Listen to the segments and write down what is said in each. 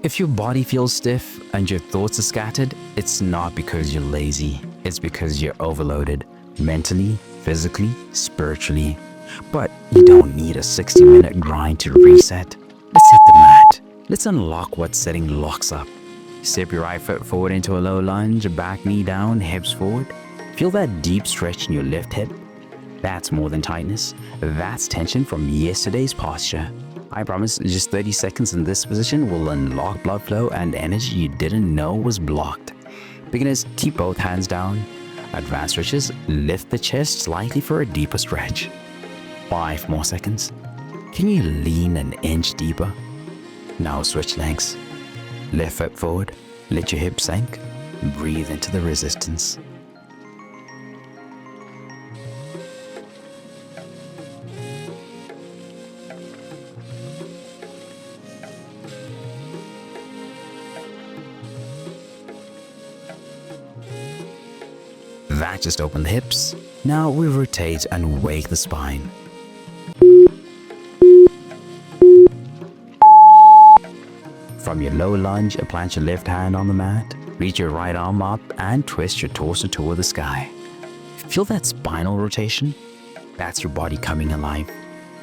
If your body feels stiff and your thoughts are scattered, it's not because you're lazy. It's because you're overloaded, mentally, physically, spiritually. But you don't need a 60-minute grind to reset. Let's hit the mat. Let's unlock what setting locks up. Step your right foot forward into a low lunge, back knee down, hips forward. Feel that deep stretch in your left hip. That's more than tightness. That's tension from yesterday's posture. I promise just 30 seconds in this position will unlock blood flow and energy you didn't know was blocked. Beginners, keep both hands down. Advanced stretches, lift the chest slightly for a deeper stretch. 5 more seconds. Can you lean an inch deeper? Now switch legs. Left foot forward, let your hips sink, breathe into the resistance. That just opened the hips. Now we rotate and wake the spine. From your low lunge, plant your left hand on the mat, reach your right arm up and twist your torso toward the sky. Feel that spinal rotation? That's your body coming alive.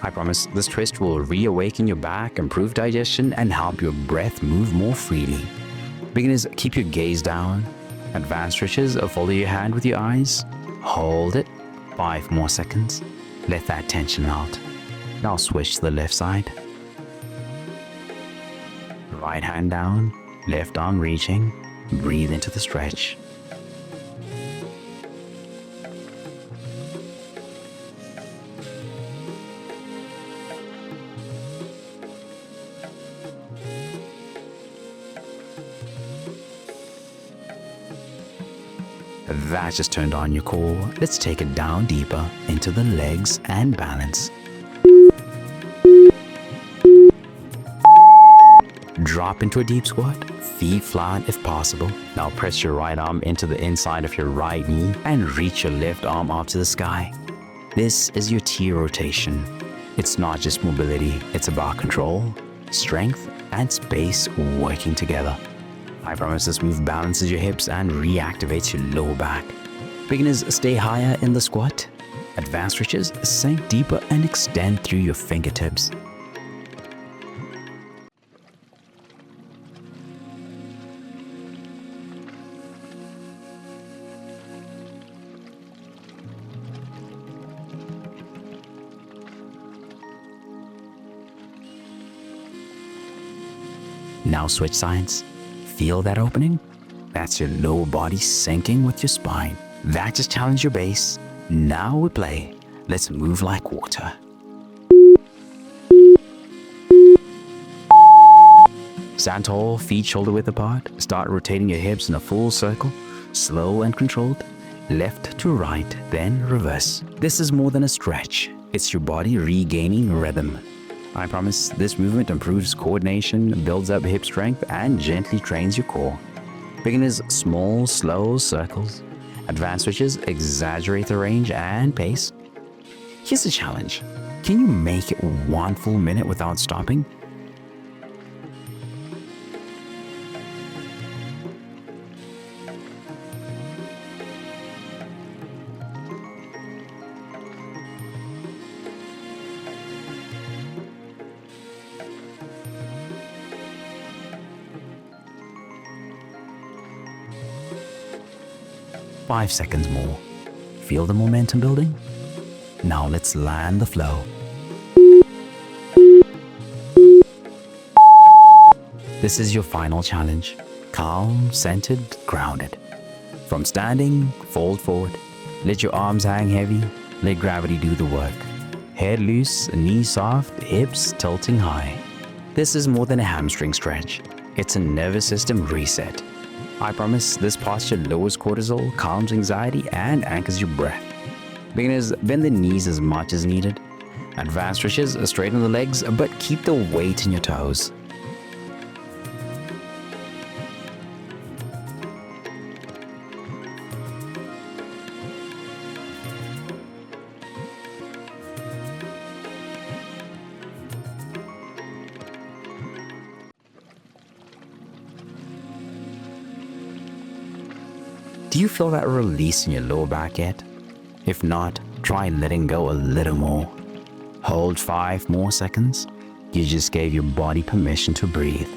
I promise this twist will reawaken your back, improve digestion, and help your breath move more freely. Beginners, keep your gaze down. Advanced stretches, follow your hand with your eyes. Hold it. 5 more seconds. Let that tension out. Now switch to the left side. Right hand down, left arm reaching. Breathe into the stretch. That just turned on your core. Let's take it down deeper into the legs and balance. Drop into a deep squat, feet flat if possible. Now press your right arm into the inside of your right knee and reach your left arm up to the sky. This is your T rotation. It's not just mobility, it's about control, strength, and space working together. I promise this move balances your hips and reactivates your lower back. Beginners, stay higher in the squat. Advanced stretches, sink deeper and extend through your fingertips. Now switch sides. Feel that opening? That's your lower body sinking with your spine. That just challenged your base. Now we play. Let's move like water. Stand tall, feet shoulder width apart. Start rotating your hips in a full circle. Slow and controlled. Left to right, then reverse. This is more than a stretch. It's your body regaining rhythm. I promise this movement improves coordination, builds up hip strength, and gently trains your core. Beginners, small, slow circles. Advanced switches, exaggerate the range and pace. Here's the challenge. Can you make it 1 full minute without stopping? Five seconds more. Feel the momentum building? Now let's land the flow. This is your final challenge. Calm, centered, grounded. From standing, fold forward. Let your arms hang heavy. Let gravity do the work. Head loose, knees soft, hips tilting high. This is more than a hamstring stretch. It's a nervous system reset. I promise this posture lowers cortisol, calms anxiety, and anchors your breath. Beginners, bend the knees as much as needed. Advanced stretches, straighten the legs, but keep the weight in your toes. Do you feel that release in your lower back yet? If not, try letting go a little more. Hold 5 more seconds. You just gave your body permission to breathe.